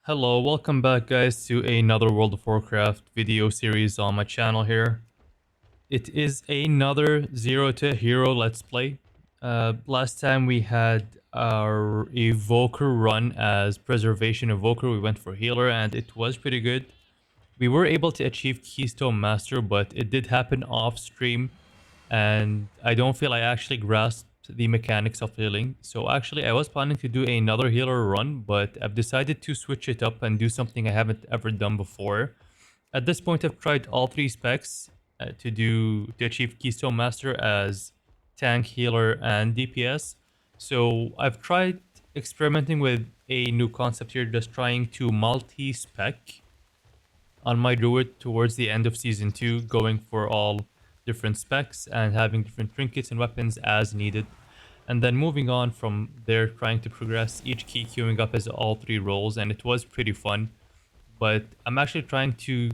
Hello, welcome back guys to another World of Warcraft video series on my channel here. It is another Zero to Hero Let's Play. Last time we had our Evoker run as Preservation Evoker. We went for Healer and it was pretty good. We were able to achieve Keystone Master, but it did happen off stream and I don't feel I actually grasped the mechanics of healing. So actually I was planning to do another healer run, but I've decided to switch it up and do something I haven't ever done before. At this point I've tried all three specs to achieve Keystone Master as tank, healer, and DPS. So I've tried experimenting with a new concept here, just trying to multi-spec on my Druid towards the end of Season 2, going for all different specs and having different trinkets and weapons as needed. And then moving on from there, trying to progress each key queuing up as all three roles, and it was pretty fun. But I'm actually trying to,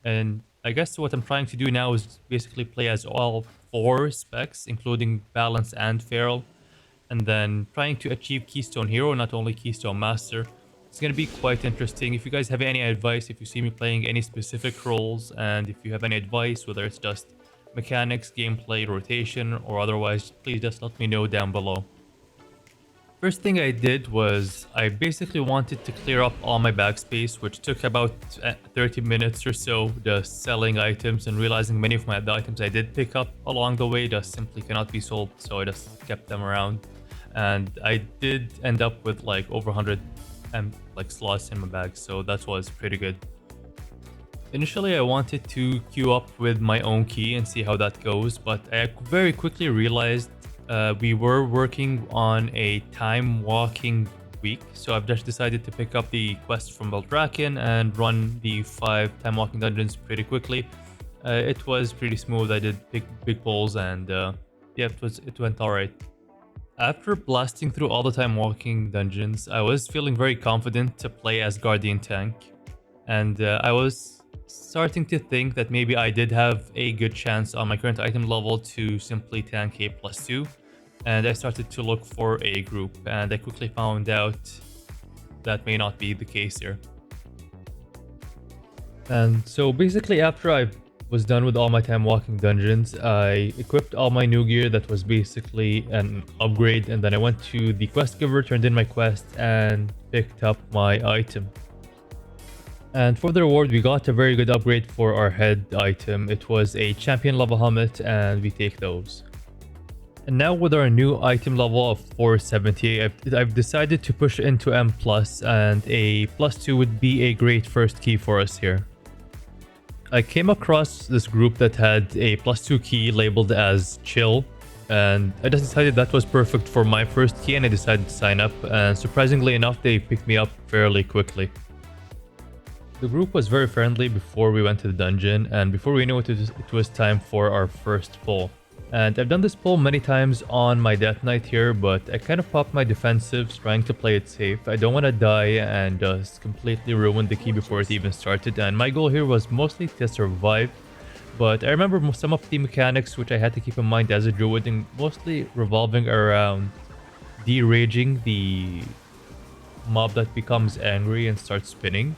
and I guess what I'm trying to do now is basically play as all four specs, including Balance and Feral, and then trying to achieve Keystone Hero, not only Keystone Master. It's going to be quite interesting. If you guys have any advice, if you see me playing any specific roles, and if you have any advice, whether it's just mechanics, gameplay, rotation, or otherwise, please just let me know down below. First thing I did was I basically wanted to clear up all my backspace, which took about 30 minutes or so, just selling items and realizing many of the items I did pick up along the way just simply cannot be sold, so I just kept them around. And I did end up with like over 100 slots in my bag, so that was pretty good. Initially I wanted to queue up with my own key and see how that goes, but I very quickly realized we were working on a time walking week, so I've just decided to pick up the quest from Beldraken and run the 5 time walking dungeons pretty quickly. It was pretty smooth. I did big pulls and yeah, it went alright. After blasting through all the time walking dungeons, I was feeling very confident to play as Guardian Tank, and I was starting to think that maybe I did have a good chance on my current item level to simply tank a +2, and I started to look for a group, and I quickly found out that may not be the case here. And so basically after I was done with all my time walking dungeons, I equipped all my new gear that was basically an upgrade, and then I went to the quest giver, turned in my quest, and picked up my item. And for the reward, we got a very good upgrade for our head item. It was a champion level helmet, and we take those. And now with our new item level of 470, I've decided to push into M+, and a +2 would be a great first key for us here. I came across this group that had a +2 key labeled as Chill, and I just decided that was perfect for my first key, and I decided to sign up, and surprisingly enough, they picked me up fairly quickly. The group was very friendly before we went to the dungeon, and before we knew it, it was time for our first pull. And I've done this pull many times on my Death Knight here, but I kind of popped my defensives trying to play it safe. I don't want to die and just completely ruin the key before it even started, and my goal here was mostly to survive. But I remember some of the mechanics which I had to keep in mind as a druid, and mostly revolving around de-raging the mob that becomes angry and starts spinning.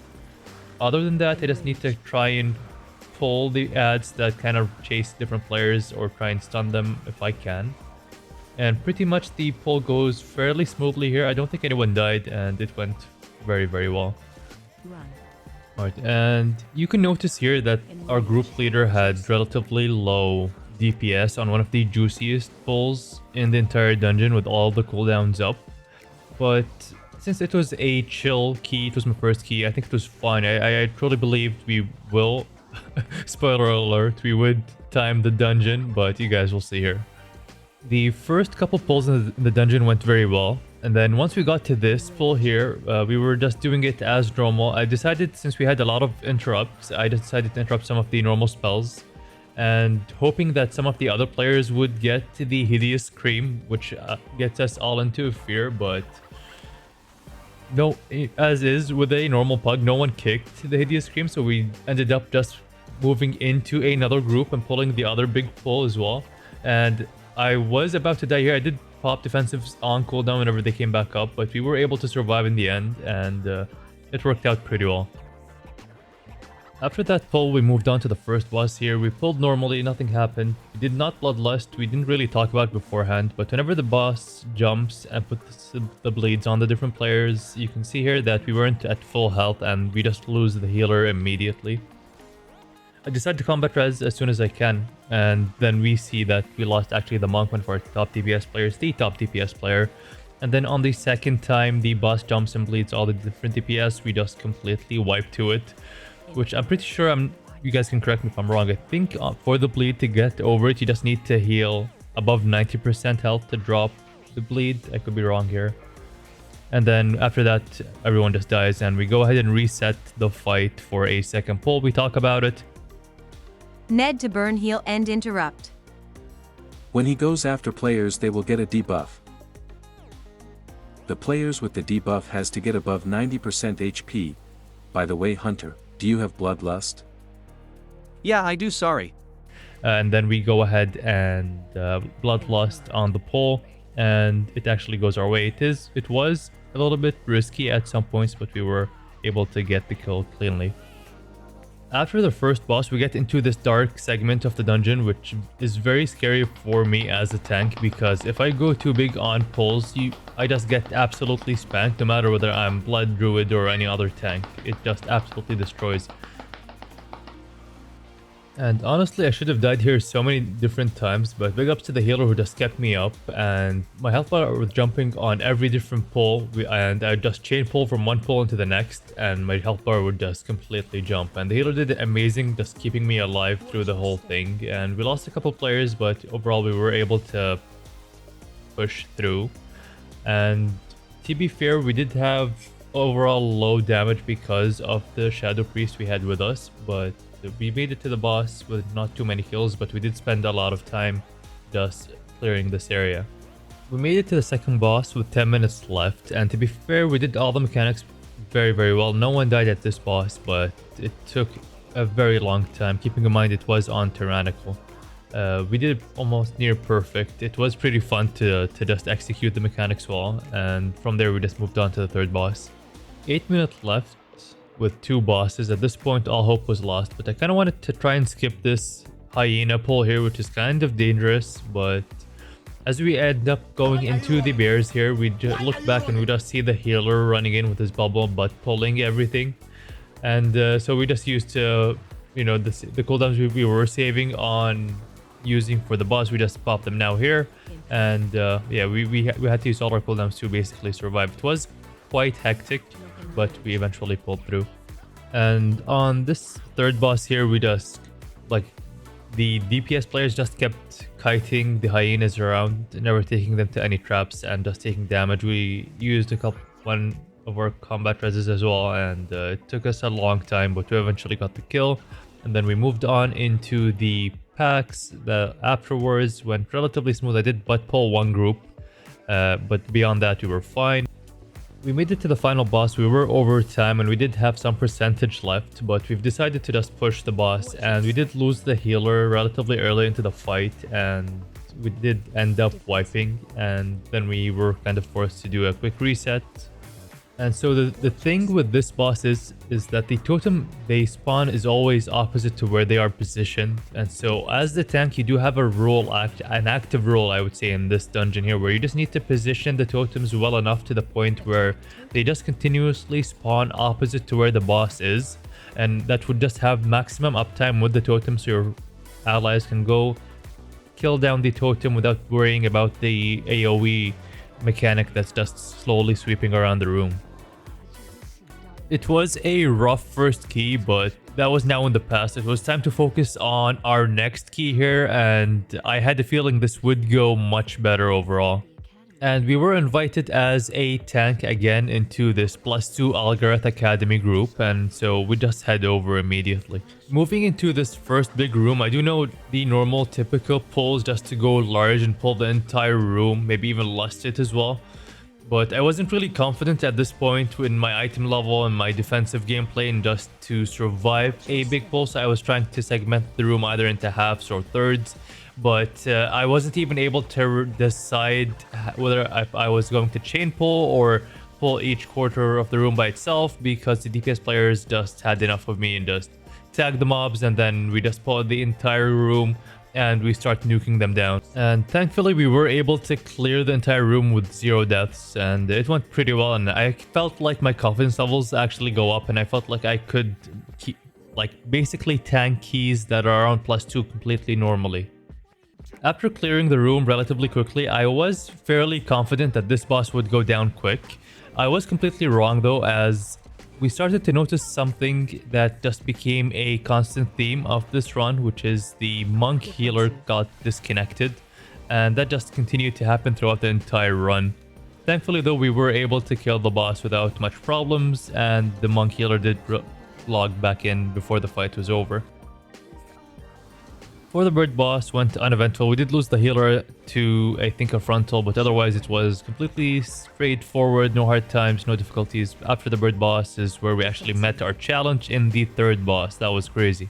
Other than that, I just need to try and pull the ads that kind of chase different players or try and stun them if I can. And pretty much the pull goes fairly smoothly here. I don't think anyone died, and it went very, very well. Alright, and you can notice here that our group leader had relatively low DPS on one of the juiciest pulls in the entire dungeon with all the cooldowns up. But since it was a chill key, it was my first key, I think it was fine. I truly believed we will, spoiler alert, we would time the dungeon, but you guys will see here. The first couple pulls in the dungeon went very well, and then once we got to this pull here, we were just doing it as normal. I decided, since we had a lot of interrupts, I decided to interrupt some of the normal spells, and hoping that some of the other players would get to the Hideous Scream, which gets us all into fear, but no, as is with a normal pug, no one kicked the Hideous Scream, so we ended up just moving into another group and pulling the other big pull as well. And I was about to die here. I did pop defensives on cooldown whenever they came back up, but we were able to survive in the end, and it worked out pretty well. After that pull, we moved on to the first boss here. We pulled normally, nothing happened. We did not bloodlust, we didn't really talk about it beforehand, but whenever the boss jumps and puts the bleeds on the different players, you can see here that we weren't at full health and we just lose the healer immediately. I decided to combat res as soon as I can, and then we see that we lost actually the monk, one of our top DPS players, the top DPS player. And then on the second time the boss jumps and bleeds all the different DPS, we just completely wipe to it. Which I'm pretty sure, you guys can correct me if I'm wrong, I think for the bleed to get over it, you just need to heal above 90% health to drop the bleed. I could be wrong here. And then after that, everyone just dies, and we go ahead and reset the fight for a second pull. We talk about it. Ned to burn, heal, and interrupt. When he goes after players, they will get a debuff. The players with the debuff has to get above 90% HP. By the way, Hunter, do you have bloodlust? Yeah, I do, sorry. And then we go ahead and bloodlust on the pull, and it actually goes our way. It was a little bit risky at some points, but we were able to get the kill cleanly. After the first boss, we get into this dark segment of the dungeon, which is very scary for me as a tank, because if I go too big on pulls, I just get absolutely spanked, no matter whether I'm Blood, Druid, or any other tank. It just absolutely destroys. And honestly, I should have died here so many different times, but big ups to the healer who just kept me up, and my health bar was jumping on every different pull, and I just chain pull from one pull into the next, and my health bar would just completely jump. And the healer did amazing, just keeping me alive through the whole thing, and we lost a couple players, but overall we were able to push through. And to be fair, we did have overall low damage because of the Shadow Priest we had with us, but we made it to the boss with not too many kills, but we did spend a lot of time just clearing this area. We made it to the second boss with 10 minutes left, and to be fair, we did all the mechanics very, very well. No one died at this boss, but it took a very long time, keeping in mind it was on Tyrannical. We did almost near perfect. It was pretty fun to just execute the mechanics well, and from there we just moved on to the third boss. 8 minutes left with 2 bosses. At this point, all hope was lost, but I kind of wanted to try and skip this hyena pull here, which is kind of dangerous. But as we end up going into the bears here, we look back and we just see the healer running in with his bubble butt pulling everything. And so we just used to, the cooldowns we were saving on using for the boss, we just pop them now here. And yeah, we had to use all our cooldowns to basically survive. It was quite hectic, but we eventually pulled through. And on this third boss here, we just, the DPS players just kept kiting the hyenas around, never taking them to any traps and just taking damage. We used one of our combat reses as well, and it took us a long time, but we eventually got the kill. And then we moved on into the packs. Afterwards went relatively smooth. I did butt pull one group, but beyond that we were fine. We made it to the final boss. We were over time and we did have some percentage left, but we've decided to just push the boss, and we did lose the healer relatively early into the fight, and we did end up wiping, and then we were kind of forced to do a quick reset. And so the thing with this boss is that the totem they spawn is always opposite to where they are positioned. And so as the tank, you do have an active role, I would say, in this dungeon here, where you just need to position the totems well enough to the point where they just continuously spawn opposite to where the boss is. And that would just have maximum uptime with the totem, so your allies can go kill down the totem without worrying about the AoE mechanic that's just slowly sweeping around the room. It was a rough first key, but that was now in the past. It was time to focus on our next key here, and I had the feeling this would go much better overall. And we were invited as a tank again into this +2 Algareth Academy group, and so we just head over immediately. Moving into this first big room, I do know the normal typical pulls just to go large and pull the entire room, maybe even lust it as well. But I wasn't really confident at this point in my item level and my defensive gameplay, and just to survive a big pull, so I was trying to segment the room either into halves or thirds. But I wasn't even able to decide whether I was going to chain pull or pull each quarter of the room by itself because the DPS players just had enough of me and just tagged the mobs, and then we just pulled the entire room and we start nuking them down. And thankfully we were able to clear the entire room with 0 deaths, and it went pretty well, and I felt like my confidence levels actually go up, and I felt like I could keep, like, basically tank keys that are around +2 completely normally. After clearing the room relatively quickly, I was fairly confident that this boss would go down quick. I was completely wrong though, as we started to notice something that just became a constant theme of this run, which is the monk healer got disconnected, and that just continued to happen throughout the entire run. Thankfully though, we were able to kill the boss without much problems, and the monk healer did log back in before the fight was over. For the bird boss went uneventful. We did lose the healer to, I think, a frontal, but otherwise it was completely straightforward, no hard times, no difficulties. After the bird boss is where we actually met our challenge in the third boss. That was crazy.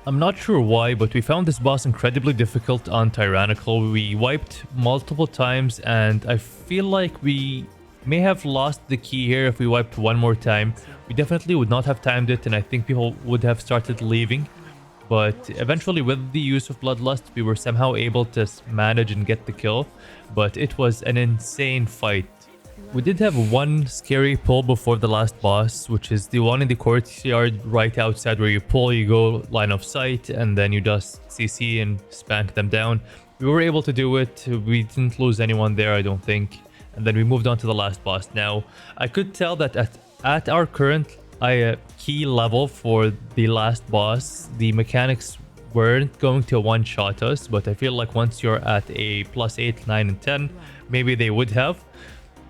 I'm not sure why, but we found this boss incredibly difficult on Tyrannical. We wiped multiple times, and I feel like we may have lost the key here if we wiped one more time. We definitely would not have timed it, and I think people would have started leaving. But eventually, with the use of Bloodlust, we were somehow able to manage and get the kill. But it was an insane fight. We did have one scary pull before the last boss, which is the one in the courtyard right outside where you pull, you go line of sight, and then you just CC and spank them down. We were able to do it. We didn't lose anyone there, I don't think. And then we moved on to the last boss. Now, I could tell that at our current key level for the last boss, the mechanics weren't going to one-shot us, but I feel like once you're at a +8, 9, and 10, maybe they would have.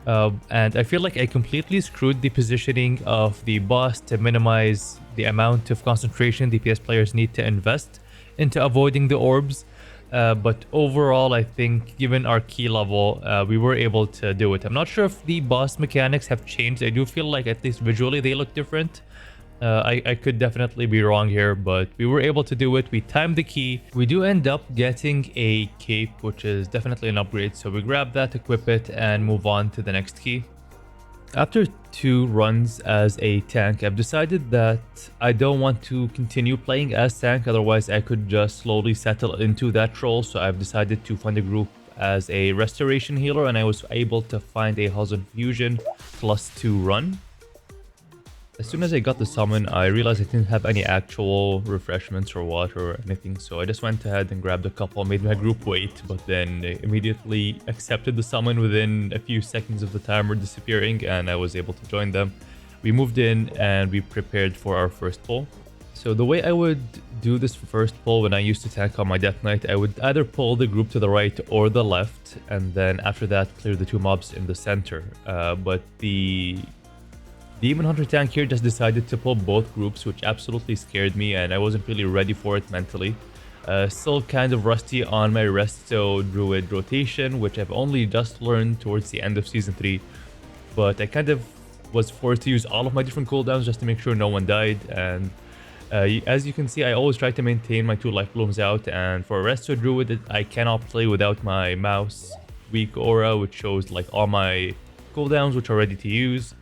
And I feel like I completely screwed the positioning of the boss to minimize the amount of concentration DPS players need to invest into avoiding the orbs. But overall, I think given our key level, we were able to do it. I'm not sure if the boss mechanics have changed. I do feel like at least visually they look different. I could definitely be wrong here, but we were able to do it. We timed the key. We do end up getting a cape, which is definitely an upgrade. So we grab that, equip it, and move on to the next key. After 2 runs as a tank, I've decided that I don't want to continue playing as tank, otherwise I could just slowly settle into that role. So I've decided to find a group as a restoration healer, and I was able to find a Halls of Infusion +2 run. As soon as I got the summon, I realized I didn't have any actual refreshments or water or anything, so I just went ahead and grabbed a couple, made my group wait, but then immediately accepted the summon within a few seconds of the timer disappearing, and I was able to join them. We moved in and we prepared for our first pull. So the way I would do this first pull when I used to tank on my Death Knight, I would either pull the group to the right or the left, and then after that clear the 2 mobs in the center. But the Demon Hunter tank here just decided to pull both groups, which absolutely scared me, and I wasn't really ready for it mentally. Still kind of rusty on my Resto Druid rotation, which I've only just learned towards the end of Season 3. But I kind of was forced to use all of my different cooldowns just to make sure no one died. And as you can see, I always try to maintain my 2 life blooms out. And for Resto Druid, I cannot play without my mouse weak aura, which shows like all my cooldowns, which are ready to use.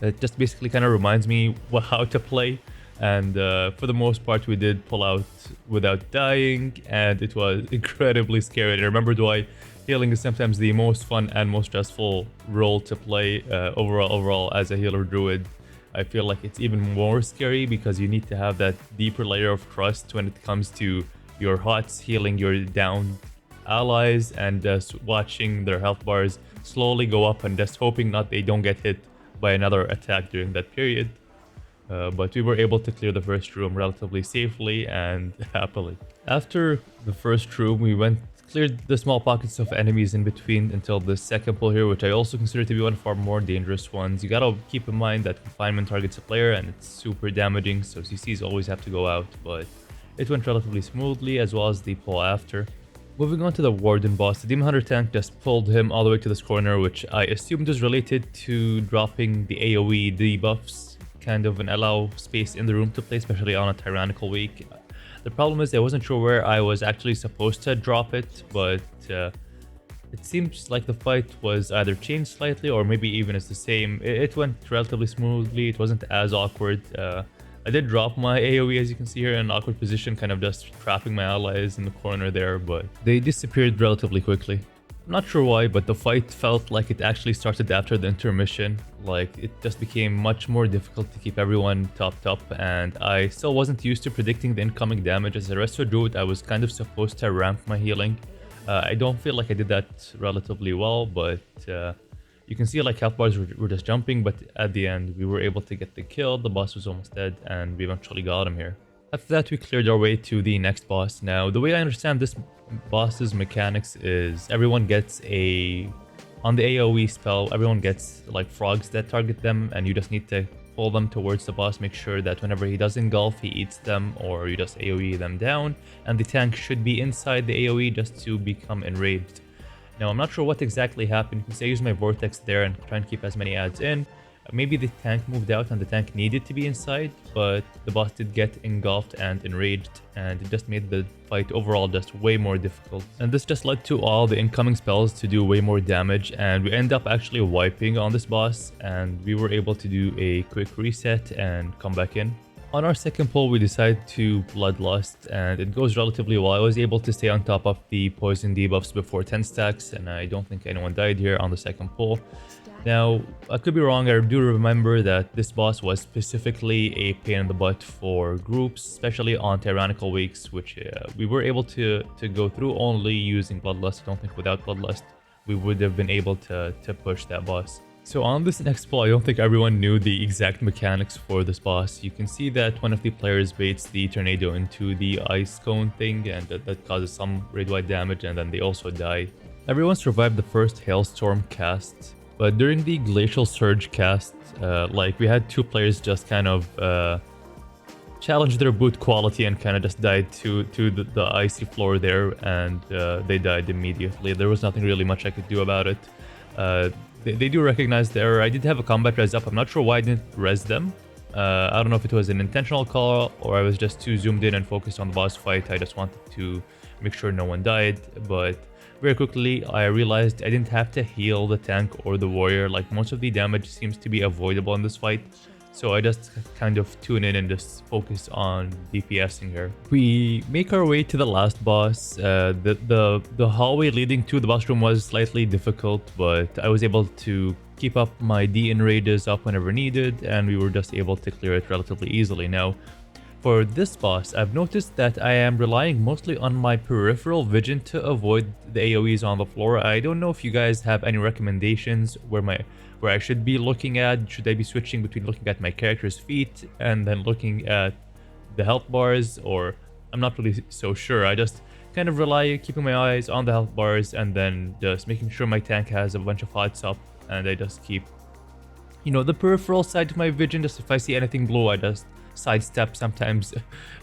It just basically kind of reminds me how to play, and for the most part we did pull out without dying, and it was incredibly scary. And I remember why healing is sometimes the most fun and most stressful role to play overall as a healer druid. I feel like it's even more scary because you need to have that deeper layer of trust when it comes to your HOTS healing your down allies, and just watching their health bars slowly go up and just hoping they don't get hit by another attack during that period. But we were able to clear the first room relatively safely and happily. After the first room, we cleared the small pockets of enemies in between until the second pull here, which I also consider to be one of our more dangerous ones. You gotta keep in mind that confinement targets a player and it's super damaging, so CCs always have to go out, but it went relatively smoothly, as well as the pull after. Moving on to the Warden boss, the Demon Hunter tank just pulled him all the way to this corner, which I assumed was related to dropping the AoE debuffs, kind of an allow space in the room to play, especially on a Tyrannical week. The problem is I wasn't sure where I was actually supposed to drop it, but It seems like the fight was either changed slightly or maybe even it's the same. It went relatively smoothly. It wasn't as awkward. I did drop my AoE, as you can see here, in an awkward position, kind of just trapping my allies in the corner there, but they disappeared relatively quickly. I'm not sure why, but the fight felt like it actually started after the intermission. Like, it just became much more difficult to keep everyone topped up, and I still wasn't used to predicting the incoming damage. As a Resto Druid, I was kind of supposed to ramp my healing. I don't feel like I did that relatively well, but you can see like health bars were just jumping, but at the end we were able to get the kill. The boss was almost dead and we eventually got him here. After that, we cleared our way to the next boss. Now, the way I understand this boss's mechanics is everyone gets on the AoE spell, everyone gets like frogs that target them, and you just need to pull them towards the boss, make sure that whenever he does engulf, he eats them, or you just AoE them down, and the tank should be inside the AoE just to become enraged. Now, I'm not sure what exactly happened. You can see I used my vortex there and try and keep as many adds in. Maybe the tank moved out and the tank needed to be inside, but the boss did get engulfed and enraged, and it just made the fight overall just way more difficult. And this just led to all the incoming spells to do way more damage, and we end up actually wiping on this boss, and we were able to do a quick reset and come back in. On our second pull, we decided to Bloodlust, and it goes relatively well. I was able to stay on top of the poison debuffs before 10 stacks, and I don't think anyone died here on the second pull. Now, I could be wrong. I do remember that this boss was specifically a pain in the butt for groups, especially on tyrannical weeks, which we were able to go through only using Bloodlust. I don't think without Bloodlust we would have been able to push that boss. So on this next pull, I don't think everyone knew the exact mechanics for this boss. You can see that one of the players baits the tornado into the ice cone thing, and that causes some raid-wide damage, and then they also die. Everyone survived the first hailstorm cast, but during the glacial surge cast, like we had two players just kind of challenge their boot quality and kind of just died to the icy floor there, and they died immediately. There was nothing really much I could do about it. They do recognize the error. I did have a combat res up. I'm not sure why I didn't res them. I don't know if it was an intentional call or I was just too zoomed in and focused on the boss fight. I just wanted to make sure no one died, but very quickly I realized I didn't have to heal the tank or the warrior. Like, most of the damage seems to be avoidable in this fight, so I just kind of tune in and just focus on DPSing here. We make our way to the last boss. The hallway leading to the boss room was slightly difficult, but I was able to keep up my de-enrages up whenever needed, and we were just able to clear it relatively easily. Now, for this boss, I've noticed that I am relying mostly on my peripheral vision to avoid the AoEs on the floor. I don't know if you guys have any recommendations where I should be looking at. Should I be switching between looking at my character's feet and then looking at the health bars, or I'm not really so sure. I just kind of rely keeping my eyes on the health bars and then just making sure my tank has a bunch of hearts up, and I just keep, you know, the peripheral side of my vision. Just if I see anything blue, I just sidestep sometimes,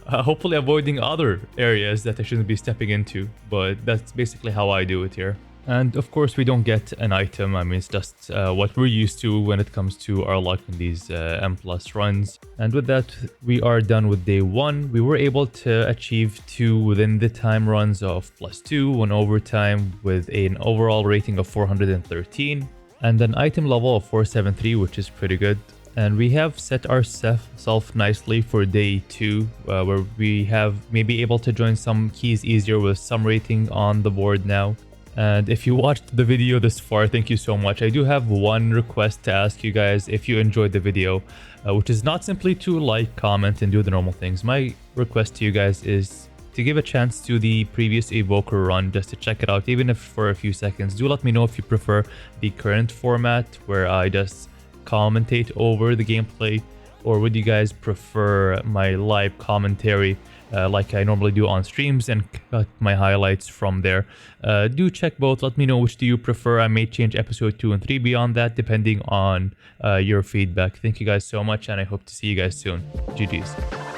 hopefully avoiding other areas that I shouldn't be stepping into, but that's basically how I do it here. And of course we don't get an item. I mean, it's just what we're used to when it comes to our luck in these M+ runs. And with that, we are done with day 1. We were able to achieve 2 within the time runs of +2, 1 overtime with an overall rating of 413 and an item level of 473, which is pretty good. And we have set ourselves nicely for day 2, where we have maybe able to join some keys easier with some rating on the board now. And if you watched the video this far, thank you so much. I do have one request to ask you guys if you enjoyed the video, which is not simply to like, comment, and do the normal things. My request to you guys is to give a chance to the previous Evoker run, just to check it out, even if for a few seconds. Do let me know if you prefer the current format where I just commentate over the gameplay, or would you guys prefer my live commentary like I normally do on streams and cut my highlights from there? Do check both. Let me know which do you prefer. I may change episode 2 and 3 beyond that depending on your feedback. Thank you guys so much, and I hope to see you guys soon. GG's.